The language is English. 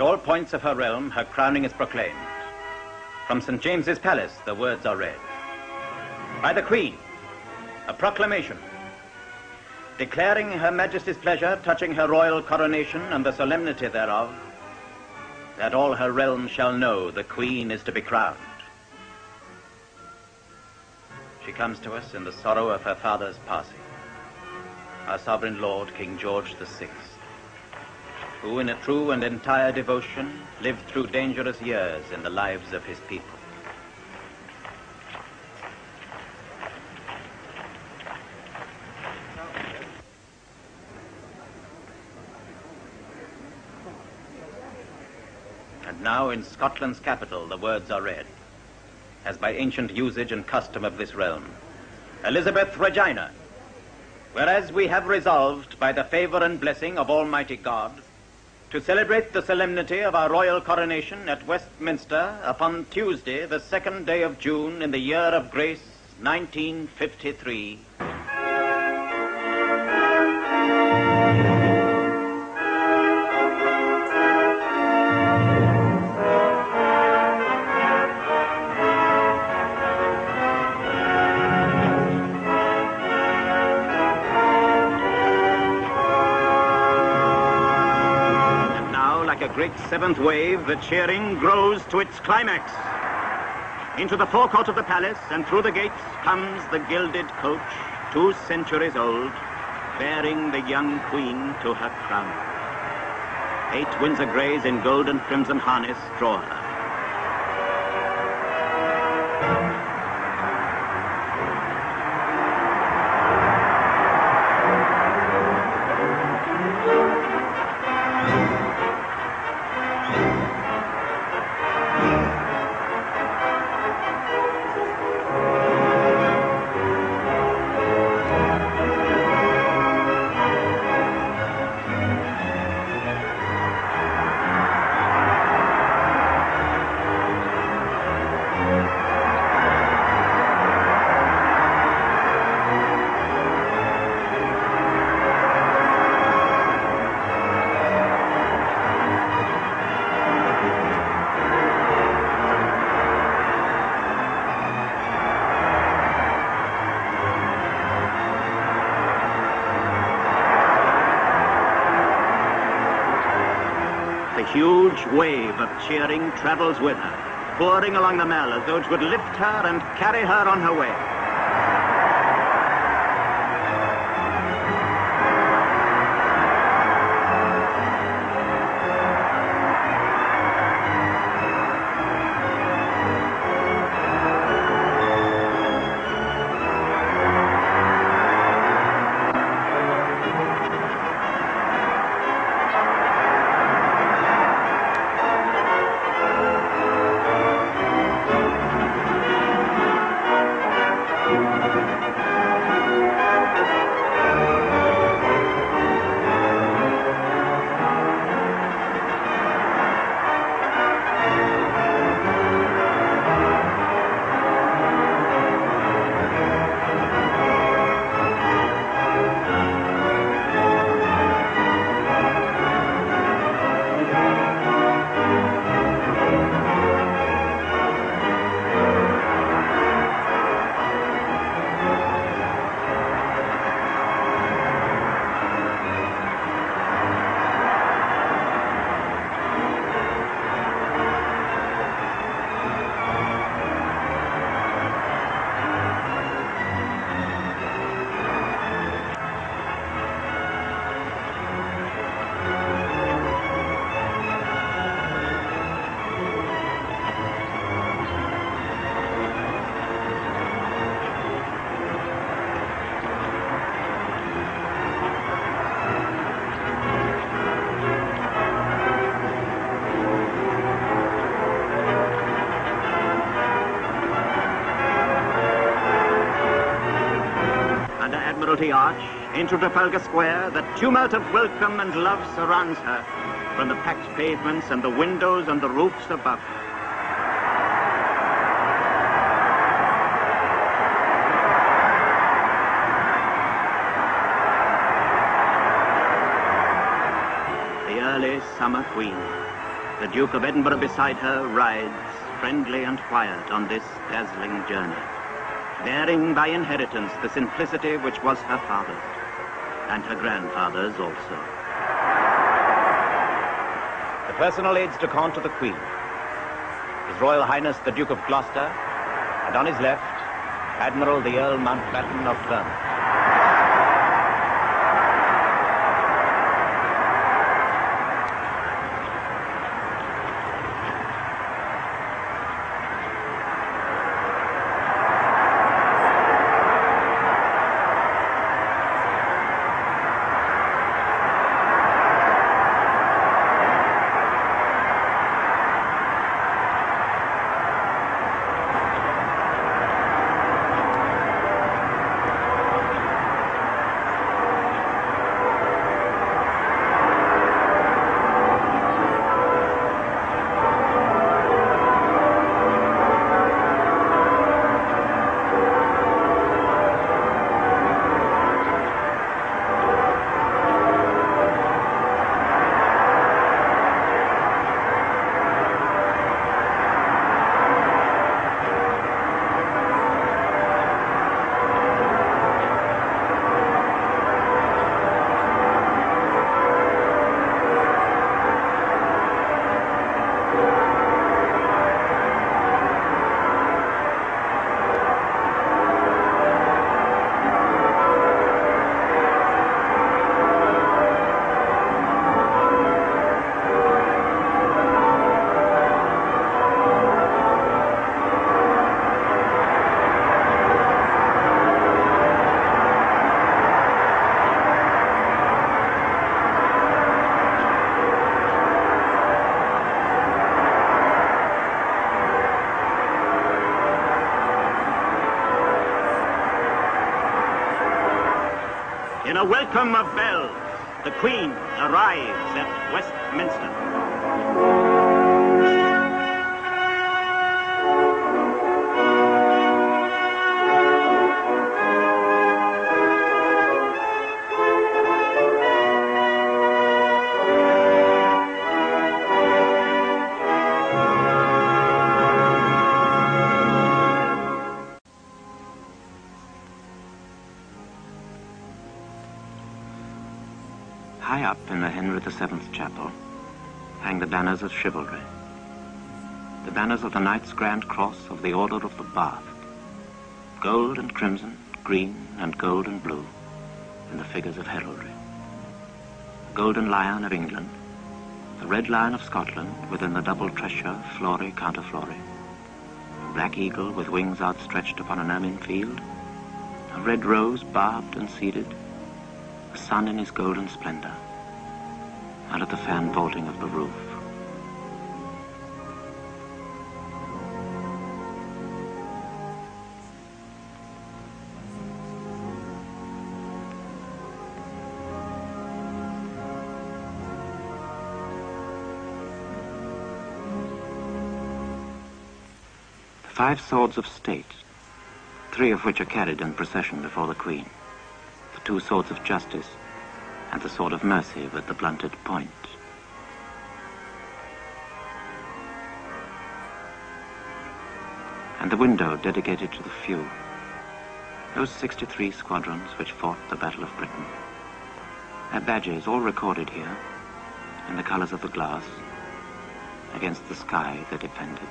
At all points of her realm, her crowning is proclaimed. From St. James's Palace, the words are read. By the Queen, a proclamation declaring Her Majesty's pleasure touching her royal coronation and the solemnity thereof, that all her realm shall know the Queen is to be crowned. She comes to us in the sorrow of her father's passing, our sovereign lord, King George VI, who in a true and entire devotion lived through dangerous years in the lives of his people. And now in Scotland's capital the words are read, as by ancient usage and custom of this realm. Elizabeth Regina, whereas we have resolved by the favor and blessing of Almighty God to celebrate the solemnity of our royal coronation at Westminster upon Tuesday, the 2nd day of June in the year of grace 1953, a great seventh wave, the cheering grows to its climax. Into the forecourt of the palace and through the gates comes the gilded coach, 2 centuries old, bearing the young queen to her crown. 8 Windsor Greys in gold and crimson harness draw her. The huge wave of cheering travels with her, pouring along the Mall as though it would lift her and carry her on her way. Arch, into Trafalgar Square, the tumult of welcome and love surrounds her from the packed pavements and the windows and the roofs above her. The early summer queen, The Duke of Edinburgh beside her rides, friendly and quiet, on this dazzling journey, bearing by inheritance the simplicity which was her father's, and her grandfather's also. The personal aides de camp to the Queen, His Royal Highness the Duke of Gloucester, and on his left, Admiral the Earl Mountbatten of Vermont. In a welcome of bells, the Queen arrives at Westminster. High up in the Henry VII Chapel hang the banners of chivalry, the banners of the Knights Grand Cross of the Order of the Bath, gold and crimson, green and gold and blue, in the figures of heraldry. The Golden Lion of England, the Red Lion of Scotland within the double tressure, flory, counterflory, a black eagle with wings outstretched upon an ermine field, a red rose barbed and seeded, the sun in his golden splendor, out of the fan vaulting of the roof. The 5 swords of state, 3 of which are carried in procession before the Queen, the 2 swords of justice, and the sword of mercy with the blunted point. And the window dedicated to the few, those 63 squadrons which fought the Battle of Britain. Their badges all recorded here, in the colors of the glass, against the sky they defended.